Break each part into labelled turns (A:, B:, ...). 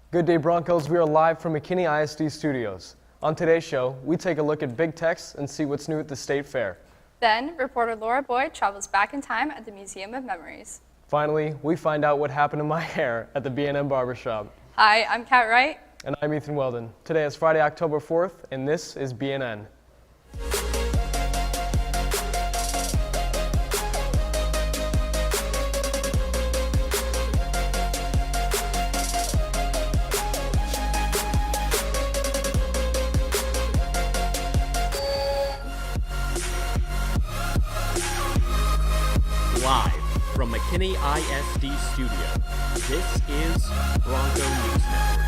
A: Good day, Broncos. We are live from McKinney ISD Studios. On today's show, we take a look at big techs and see what's new at the State Fair.
B: Then, reporter Laura Boyd travels back in time at the Museum of Memories.
A: Finally, we find out what happened to my hair at the B&M Barbershop.
B: Hi, I'm Kat Wright.
A: And I'm Ethan Weldon. Today is Friday, October 4th, and this is BNN.
C: Live from McKinney ISD Studio, this is Bronco News Network.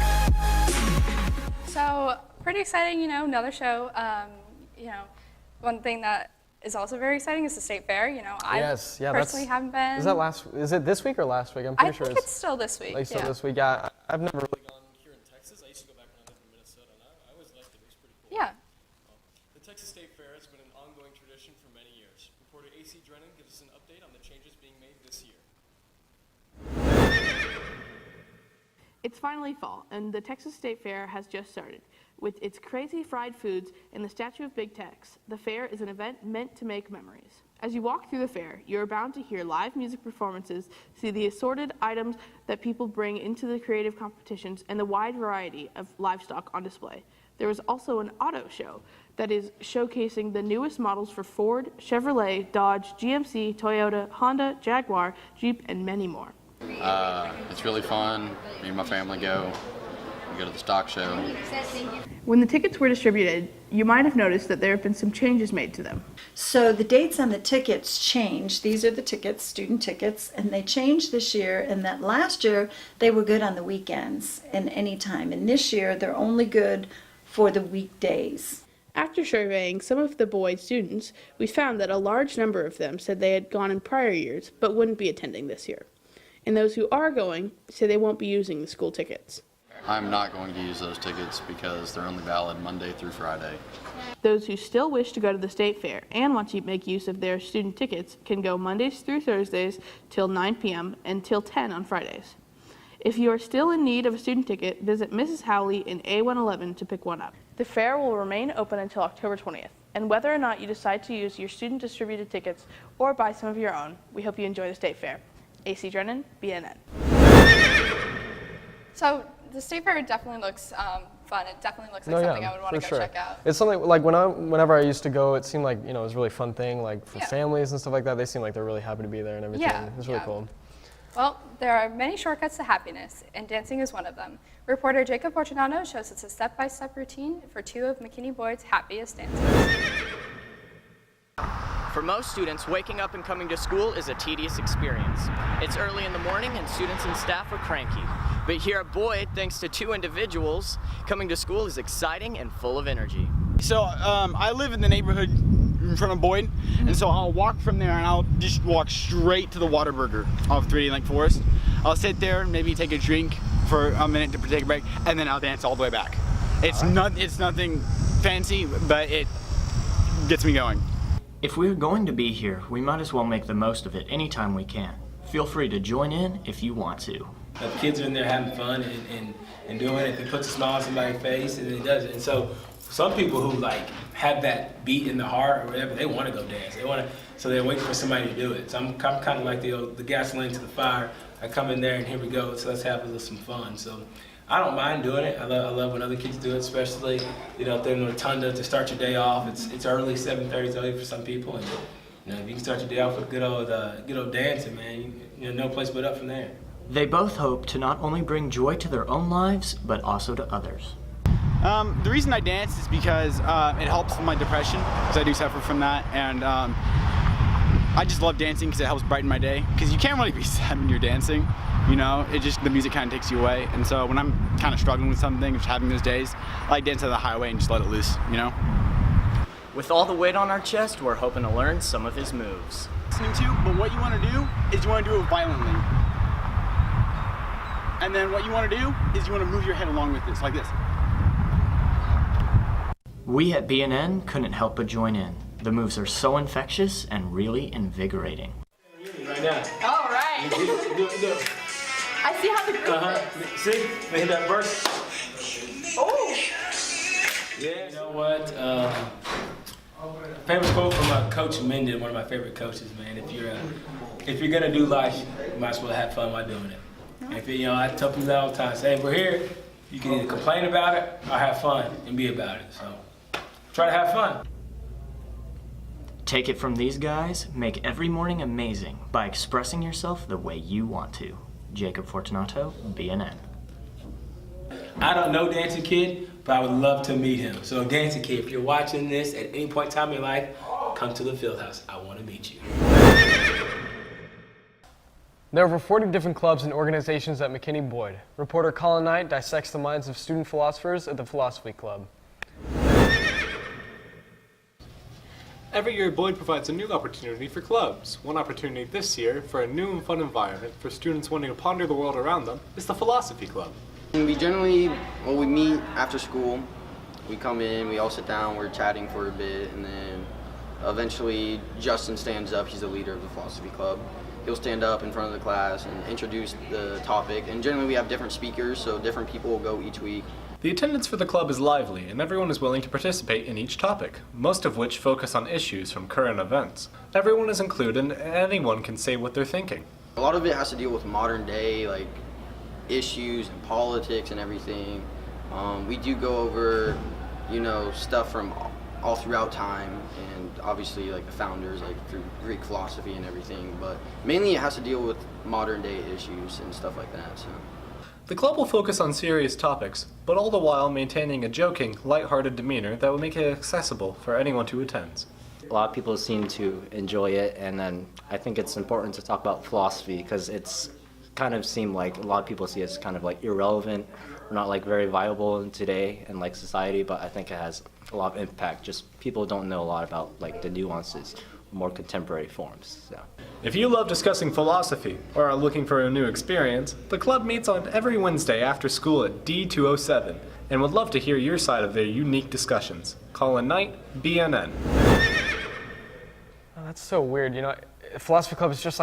B: So, pretty exciting, another show. One thing that is also very exciting is the State Fair. I personally haven't been.
A: Is it this week or last week? I'm pretty sure
B: it's still this week.
A: Still this week. Yeah, I've never really gone here in Texas. I used to go back when I lived in Minnesota, and I always liked it. It was pretty cool.
B: Yeah.
A: The Texas State Fair has been an ongoing tradition for many years. Reporter AC Drennan gives us an update on the changes being made this year.
D: It's finally fall, and the Texas State Fair has just started. With its crazy fried foods and the statue of Big Tex, the fair is an event meant to make memories. As you walk through the fair, you're bound to hear live music performances, see the assorted items that people bring into the creative competitions, and the wide variety of livestock on display. There is also an auto show that is showcasing the newest models for Ford, Chevrolet, Dodge, GMC, Toyota, Honda, Jaguar, Jeep, and many more.
E: It's really fun. Me and my family go. We go to the stock show.
D: When the tickets were distributed, you might have noticed that there have been some changes made to them.
F: So the dates on the tickets changed. These are the tickets, student tickets, and they changed this year, and that last year they were good on the weekends and any time. And this year they're only good for the weekdays.
D: After surveying some of the Boyd students, we found that a large number of them said they had gone in prior years but wouldn't be attending this year. And those who are going say they won't be using the school tickets.
E: I'm not going to use those tickets because they're only valid Monday through Friday.
D: Those who still wish to go to the State Fair and want to make use of their student tickets can go Mondays through Thursdays till 9 p.m. and till 10 on Fridays. If you are still in need of a student ticket, visit Mrs. Howley in A111 to pick one up. The fair will remain open until October 20th, and whether or not you decide to use your student distributed tickets or buy some of your own, we hope you enjoy the State Fair. AC Drennan, BNN.
B: So, the State Fair definitely looks fun. It definitely looks like something I would want to go check out.
A: It's something like whenever I used to go, it seemed like it was a really fun thing, like for families and stuff like that. They seem like they're really happy to be there and everything.
B: Yeah,
A: It's really cool.
B: Well, there are many shortcuts to happiness, and dancing is one of them. Reporter Jacob Fortunato shows us a step-by-step routine for two of McKinney Boyd's happiest dancers.
G: For most students, waking up and coming to school is a tedious experience. It's early in the morning and students and staff are cranky. But here at Boyd, thanks to two individuals, coming to school is exciting and full of energy.
H: So I live in the neighborhood in front of Boyd, and so I'll walk from there and I'll just walk straight to the Whataburger off 3D Lake Forest. I'll sit there, maybe take a drink for a minute to take a break, and then I'll dance all the way back. It's nothing fancy, but it gets me going.
C: If we're going to be here, we might as well make the most of it anytime we can. Feel free to join in if you want to.
I: The kids are in there having fun and doing it. If it puts a smile on somebody's face, and it does it. And so some people who have that beat in the heart or whatever, they want to go dance. So they're waiting for somebody to do it. So I'm kind of like the gasoline to the fire. I come in there and here we go. So let's have a little some fun. So I don't mind doing it. I love when other kids do it, especially if they're in the rotunda to start your day off. It's early, 7:30 is early for some people, and if you can start your day off with good old dancing, man, no place but up from there.
C: They both hope to not only bring joy to their own lives, but also to others.
H: The reason I dance is because it helps with my depression, because I do suffer from that, and I just love dancing because it helps brighten my day. Because you can't really be sad when you're dancing, the music kind of takes you away. And so when I'm kind of struggling with something, just having those days, I like dance on the highway and just let it loose,
G: With all the weight on our chest, we're hoping to learn some of his moves.
H: Listening to, but what you want to do is you want to do it violently. And then what you want to do is you want to move your head along with this, like this.
C: We at BNN couldn't help but join in. The moves are so infectious and really invigorating.
I: Right now.
B: All right.
I: Do it.
D: I see how the group is.
I: See? They hit that verse.
D: Oh!
I: Yeah. You know what? Famous quote from my coach Menden, one of my favorite coaches, man. If you're gonna do life, you might as well have fun while doing it. And if I tell people that all the time. Say, if we're here, you can either complain about it or have fun and be about it. So try to have fun.
C: Take it from these guys, make every morning amazing by expressing yourself the way you want to. Jacob Fortunato, BNN.
I: I don't know Dancing Kid, but I would love to meet him. So Dancing Kid, if you're watching this at any point in time in your life, come to the Fieldhouse. I want to meet you.
A: There are over 40 different clubs and organizations at McKinney-Boyd. Reporter Colin Knight dissects the minds of student philosophers at the Philosophy Club.
J: Every year, Boyd provides a new opportunity for clubs. One opportunity this year for a new and fun environment for students wanting to ponder the world around them is the Philosophy Club.
K: We generally, we meet after school. We come in, we all sit down, we're chatting for a bit, and then eventually Justin stands up. He's the leader of the Philosophy Club. He'll stand up in front of the class and introduce the topic. And generally we have different speakers, so different people will go each week.
J: The attendance for the club is lively, and everyone is willing to participate in each topic, most of which focus on issues from current events. Everyone is included, and anyone can say what they're thinking.
K: A lot of it has to deal with modern day, issues and politics and everything. We do go over, stuff from all throughout time, and obviously the founders, through Greek philosophy and everything, but mainly it has to deal with modern day issues and stuff like that. So.
J: The club will focus on serious topics, but all the while maintaining a joking, lighthearted demeanor that will make it accessible for anyone who attends.
L: A lot of people seem to enjoy it, and then I think it's important to talk about philosophy because it's kind of seemed like a lot of people see it as kind of irrelevant, or not very viable in today and society, but I think it has a lot of impact. Just people don't know a lot about the nuances, more contemporary forms. So.
J: If you love discussing philosophy or are looking for a new experience, the club meets on every Wednesday after school at D207 and would love to hear your side of their unique discussions. Colin Knight, BNN.
A: Oh, that's so weird. Philosophy Club is just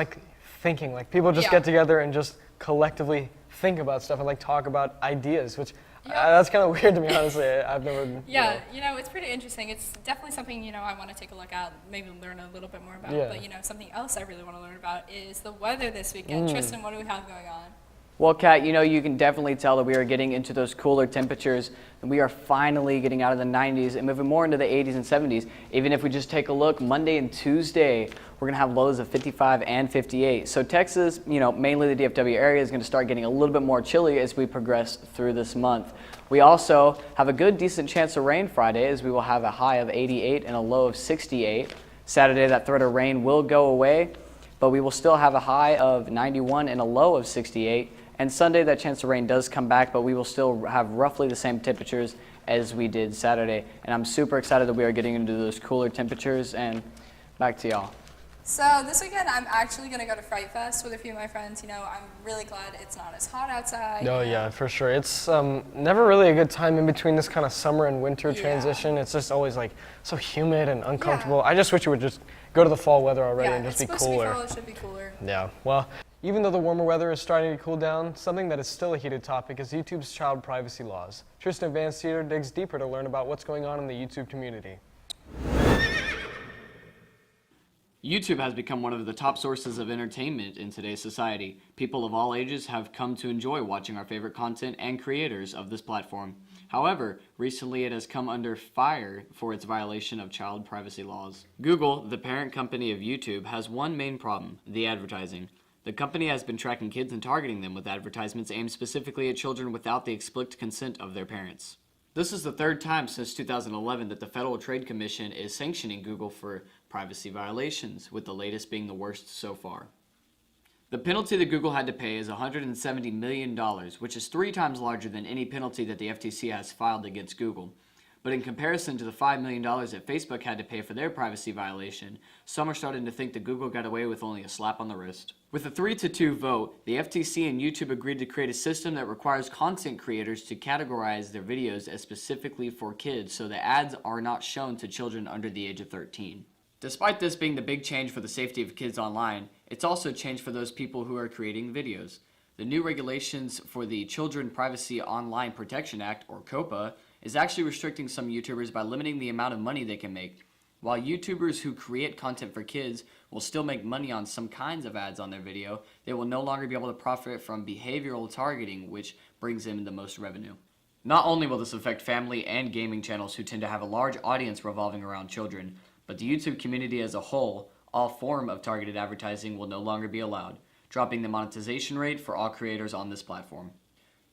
A: thinking. People just get together and just collectively think about stuff and talk about ideas, which that's kind of weird to me, honestly. I've never.
B: Yeah, it's pretty interesting. It's definitely something I want to take a look at, maybe learn a little bit more about.
A: Yeah.
B: But something else I really want to learn about is the weather this weekend. Tristan, what do we have going on?
M: Well, Kat, you can definitely tell that we are getting into those cooler temperatures, and we are finally getting out of the 90s and moving more into the 80s and 70s. Even if we just take a look, Monday and Tuesday, we're going to have lows of 55 and 58. So Texas, mainly the DFW area, is going to start getting a little bit more chilly as we progress through this month. We also have a good, decent chance of rain Friday, as we will have a high of 88 and a low of 68. Saturday, that threat of rain will go away, but we will still have a high of 91 and a low of 68. And Sunday, that chance of rain does come back, but we will still have roughly the same temperatures as we did Saturday. And I'm super excited that we are getting into those cooler temperatures, and back to y'all.
B: So this weekend, I'm actually going to go to Fright Fest with a few of my friends. I'm really glad it's not as hot outside.
A: Oh, yeah, for sure. It's never really a good time in between this kind of summer and winter transition. It's just always so humid and uncomfortable. I just wish it would just go to the fall weather already and just be cooler.
B: It's supposed to be fall, it should be cooler.
A: Yeah, well, even though the warmer weather is starting to cool down, something that is still a heated topic is YouTube's child privacy laws. Tristan Van Cedar digs deeper to learn about what's going on in the YouTube community.
N: YouTube has become one of the top sources of entertainment in today's society. People of all ages have come to enjoy watching our favorite content and creators of this platform. However, recently it has come under fire for its violation of child privacy laws. Google, the parent company of YouTube, has one main problem: the advertising. The company has been tracking kids and targeting them with advertisements aimed specifically at children without the explicit consent of their parents. This is the third time since 2011 that the Federal Trade Commission is sanctioning Google for privacy violations, with the latest being the worst so far. The penalty that Google had to pay is $170 million, which is 3 times larger than any penalty that the FTC has filed against Google. But in comparison to the $5 million that Facebook had to pay for their privacy violation, some are starting to think that Google got away with only a slap on the wrist. With a 3-2 vote, the FTC and YouTube agreed to create a system that requires content creators to categorize their videos as specifically for kids, so the ads are not shown to children under the age of 13. Despite this being the big change for the safety of kids online, it's also a change for those people who are creating videos. The new regulations for the Children Privacy Online Protection Act, or COPA, is actually restricting some YouTubers by limiting the amount of money they can make. While YouTubers who create content for kids will still make money on some kinds of ads on their video, they will no longer be able to profit from behavioral targeting, which brings in the most revenue. Not only will this affect family and gaming channels who tend to have a large audience revolving around children, but the YouTube community as a whole, all form of targeted advertising will no longer be allowed, dropping the monetization rate for all creators on this platform.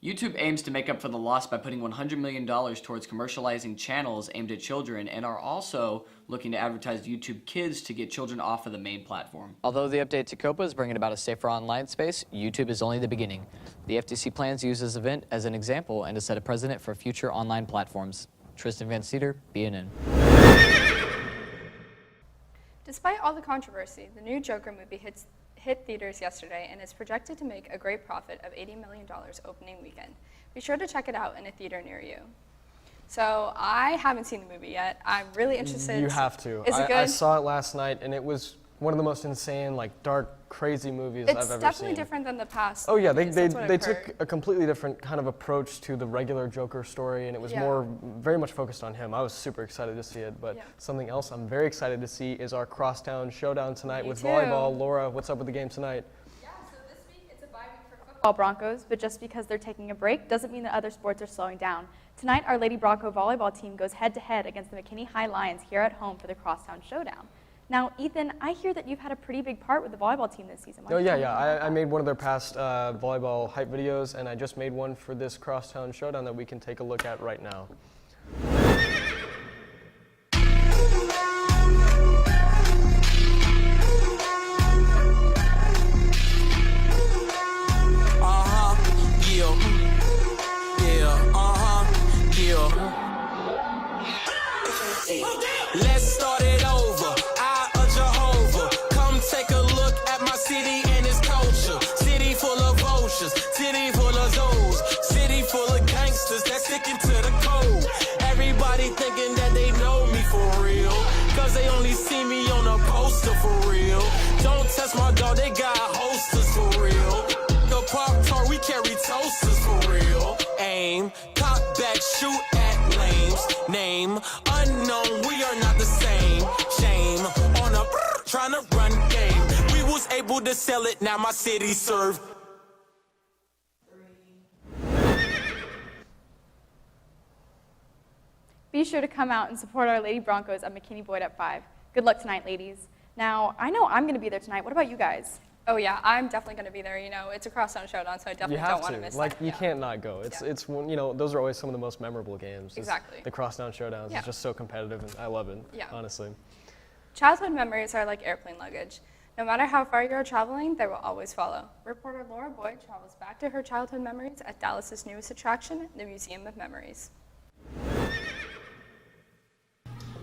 N: YouTube aims to make up for the loss by putting $100 million towards commercializing channels aimed at children and are also looking to advertise YouTube Kids to get children off of the main platform.
M: Although the update to COPA is bringing about a safer online space, YouTube is only the beginning. The FTC plans to use this event as an example and to set a precedent for future online platforms. Tristan Van Cedar, BNN.
B: Despite all the controversy, the new Joker movie hit theaters yesterday and is projected to make a great profit of $80 million opening weekend. Be sure to check it out in a theater near you. So I haven't seen the movie yet. I'm really interested.
A: You have to.
B: Is it good?
A: I saw it last night, and it was one of the most insane, like dark, crazy movies I've ever seen.
B: It's definitely different than the past.
A: Oh yeah,
B: movies.
A: they took a completely different kind of approach to the regular Joker story, and it was very much focused on him. I was super excited to see it, but something else I'm very excited to see is our crosstown showdown tonight with volleyball. Laura, what's up with the game tonight?
O: Yeah, so this week it's a bye week for football Broncos, but just because they're taking a break doesn't mean that other sports are slowing down. Tonight, our Lady Bronco volleyball team goes head-to-head against the McKinney High Lions here at home for the crosstown showdown. Now, Ethan, I hear that you've had a pretty big part with the volleyball team this season.
A: Oh yeah. I made one of their past volleyball hype videos, and I just made one for this crosstown showdown that we can take a look at right now.
P: Let's start it over. Eye of Jehovah. Come take a look at my city and its culture. City full of vultures, city full of zoos, city full of gangsters that's sticking to the code. Everybody thinking that they know me for real, cause they only see me on a poster for real. Don't test my dog, they got holsters for real. The Pop-Tart, we carry toasters for real. Aim, cock back, shoot at lames. Name, unknown, we are not the same. Shame, on a trying to run game. We was able to sell it, now my city serve.
O: Be sure to come out and support our Lady Broncos at McKinney Boyd at 5. Good luck tonight, ladies. Now, I know I'm going to be there tonight. What about you guys?
B: Oh yeah, I'm definitely going to be there. You know, it's a crosstown showdown, so I definitely don't want to miss
A: like,
B: that.
A: you can't not go. It's you know, those are always some of the most memorable games.
B: Exactly.
A: The crosstown showdowns.
B: Yeah.
A: It's just so competitive, and I love it.
B: Yeah.
A: Honestly.
B: Childhood memories are like airplane luggage. No matter how far you're traveling, they will always follow. Reporter Laura Boyd travels back to her childhood memories at Dallas's newest attraction, the Museum of Memories.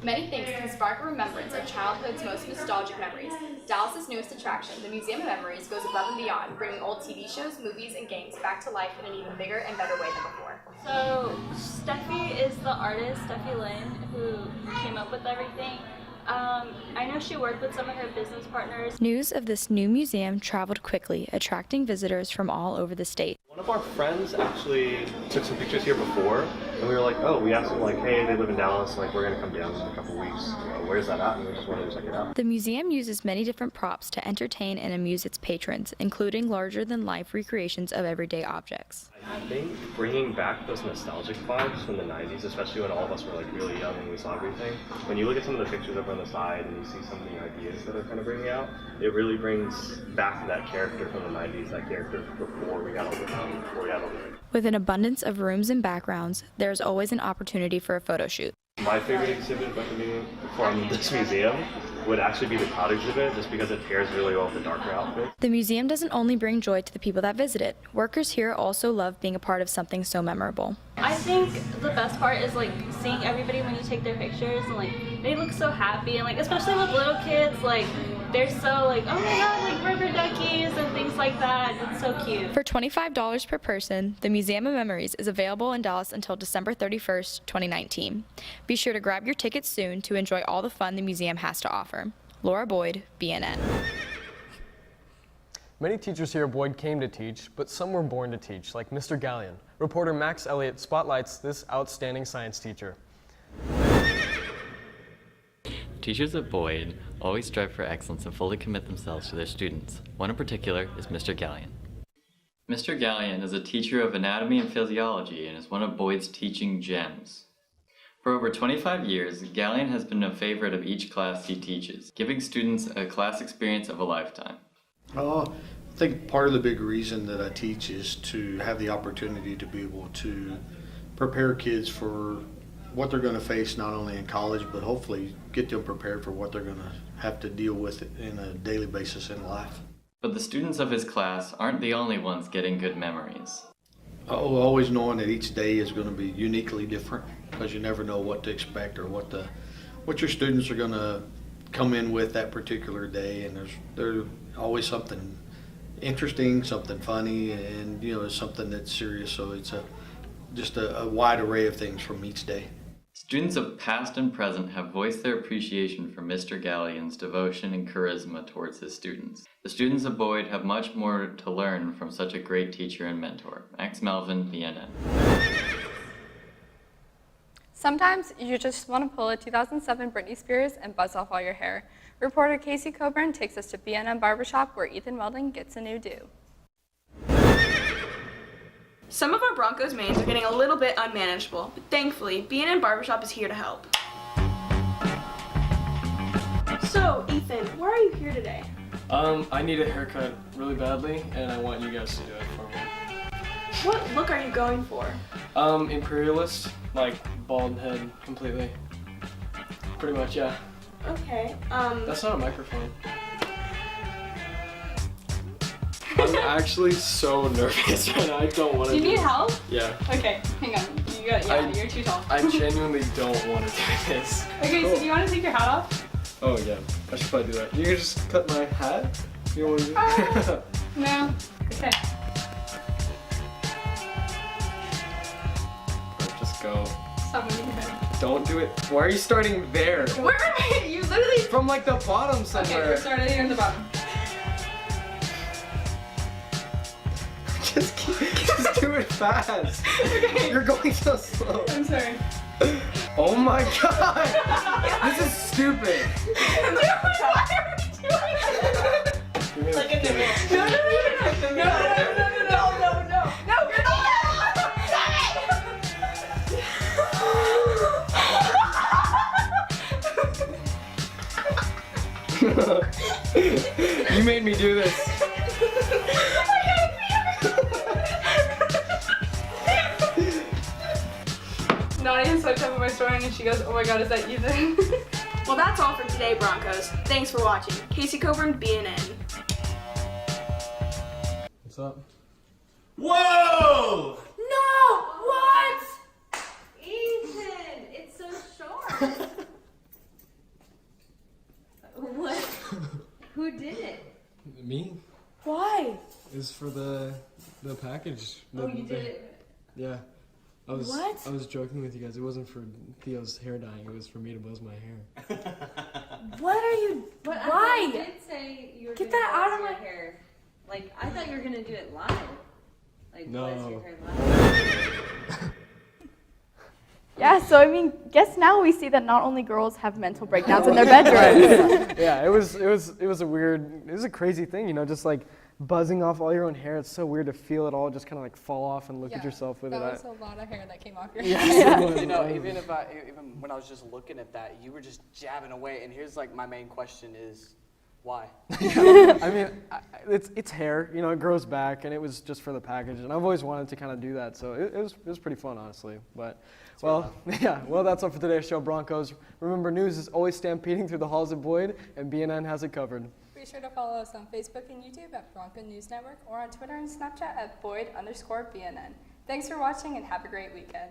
Q: Many things can spark a remembrance of childhood's most nostalgic memories. Dallas's newest attraction, the Museum of Memories, goes above and beyond, bringing old TV shows, movies, and games back to life in an even bigger and better way than before.
R: So, Steffi is the artist, Steffi Lynn, who came up with everything. I know she worked with some of her business partners.
O: News of this new museum traveled quickly, attracting visitors from all over the state.
J: One of our friends actually took some pictures here before, and we were like, oh, we asked them like, hey, they live in Dallas, like we're gonna come down in a couple weeks. Where's that at? And we just wanted to check it out.
O: The museum uses many different props to entertain and amuse its patrons, including larger-than-life recreations of everyday objects.
J: I think bringing back those nostalgic vibes from the 90s, especially when all of us were like really young and we saw everything, when you look at some of the pictures over on the side and you see some of the ideas that are kind of bringing out, it really brings back that character from the 90s, that character before we got all the before we had all the...
O: With an abundance of rooms and backgrounds, there's always an opportunity for a photo shoot.
J: My favorite exhibit from this museum would actually be the cloud exhibit, just because it pairs really well with the darker outfits.
O: The museum doesn't only bring joy to the people that visit it. Workers here also love being a part of something so memorable.
R: I think the best part is like seeing everybody when you take their pictures, and like they look so happy, and like especially with little kids, like they're so like, oh my god, like rubber duckies and things like that. It's so cute.
O: For $25 per person, the Museum of Memories is available in Dallas until December 31st, 2019. Be sure to grab your tickets soon to enjoy all the fun the museum has to offer. Laura Boyd, BNN.
A: Many teachers here at Boyd came to teach, but some were born to teach, like Mr. Gallion. Reporter Max Elliott spotlights this outstanding science teacher.
S: Teachers at Boyd always strive for excellence and fully commit themselves to their students. One in particular is Mr. Gallion. Mr. Gallion is a teacher of anatomy and physiology and is one of Boyd's teaching gems. For over 25 years, Gallion has been a favorite of each class he teaches, giving students a class experience of a lifetime.
T: I think part of the big reason that I teach is to have the opportunity to be able to prepare kids for what they're going to face not only in college, but hopefully get them prepared for what they're going to have to deal with in a daily basis in life.
S: But the students of his class aren't the only ones getting good memories.
T: Always knowing that each day is going to be uniquely different, because you never know what to expect or what your students are going to come in with that particular day, and there's always something interesting, something funny, and something that's serious. So it's just a wide array of things from each day.
S: Students of past and present have voiced their appreciation for Mr. Gallion's devotion and charisma towards his students. The students of Boyd have much more to learn from such a great teacher and mentor. Max Melvin, BNN.
B: Sometimes you just want to pull a 2007 Britney Spears and buzz off all your hair. Reporter Casey Coburn takes us to BNN Barbershop, where Ethan Weldon gets a new do.
U: Some of our Broncos mains are getting a little bit unmanageable, but thankfully, B&N Barbershop is here to help. So, Ethan, why are you here today?
A: I need a haircut really badly, and I want you guys to do it for me.
U: What look are you going for?
A: Imperialist, like bald head completely. Pretty much, yeah.
U: Okay,
A: That's not a microphone. I'm actually so nervous and I don't want to
U: Do you need help?
A: Yeah.
U: Okay, hang on. You're too tall.
A: I genuinely don't want to do this.
U: Okay,
A: Cool.
U: so do you want to take your hat off?
A: Oh yeah, I should probably do that. You can just cut my hat? You don't want to do
U: No. Okay.
A: Just go.
U: Stop moving your head.
A: Don't do it. Why are you starting there?
U: Where am I? You literally...
A: From like the bottom somewhere.
U: Okay, we're starting here at the bottom.
A: Just do it fast.
U: Okay.
A: You're going so slow.
U: I'm sorry.
A: Oh my god! This is stupid.
U: Like in the mirror. No, you're
A: not. You made me do this.
U: Nadia swiped up on my story and she goes, oh my god, is that Ethan? Well, that's all for today, Broncos. Thanks for watching. Casey Coburn, BNN.
A: What's up?
I: Whoa!
U: No! What?
V: Ethan, it's so short. What? Who did it?
A: Me?
U: Why?
A: Is for the package.
V: Oh, you did it.
A: Yeah.
U: What?
A: I was joking with you guys. It wasn't for Theo's hair dyeing. It was for me to buzz my hair.
U: What are you?
V: But
U: Why?
V: I did say you were
U: Get
V: gonna
U: that out of
V: buzz
U: my
V: your hair. Like, I thought you were gonna do it live. Like,
A: No.
V: buzz your hair live.
O: Yeah, so I mean, guess now we see that not only girls have mental breakdowns in their bedrooms.
A: Yeah, it was a crazy thing, just like buzzing off all your own hair. It's so weird to feel it all just kind of like fall off and look at yourself with
B: that
A: it.
B: was a lot of hair that came off your
A: Yeah,
B: head.
A: it was.
M: Even when I was just looking at that, you were just jabbing away. And here's like my main question is, why?
A: I mean, it's hair. It grows back, and it was just for the package. And I've always wanted to kind of do that, so it was pretty fun, honestly. But well, that's all for today's show, Broncos. Remember, news is always stampeding through the halls of Boyd, and BNN has it covered.
B: Be sure to follow us on Facebook and YouTube at Bronco News Network or on Twitter and Snapchat at Boyd_BNN. Thanks for watching and have a great weekend.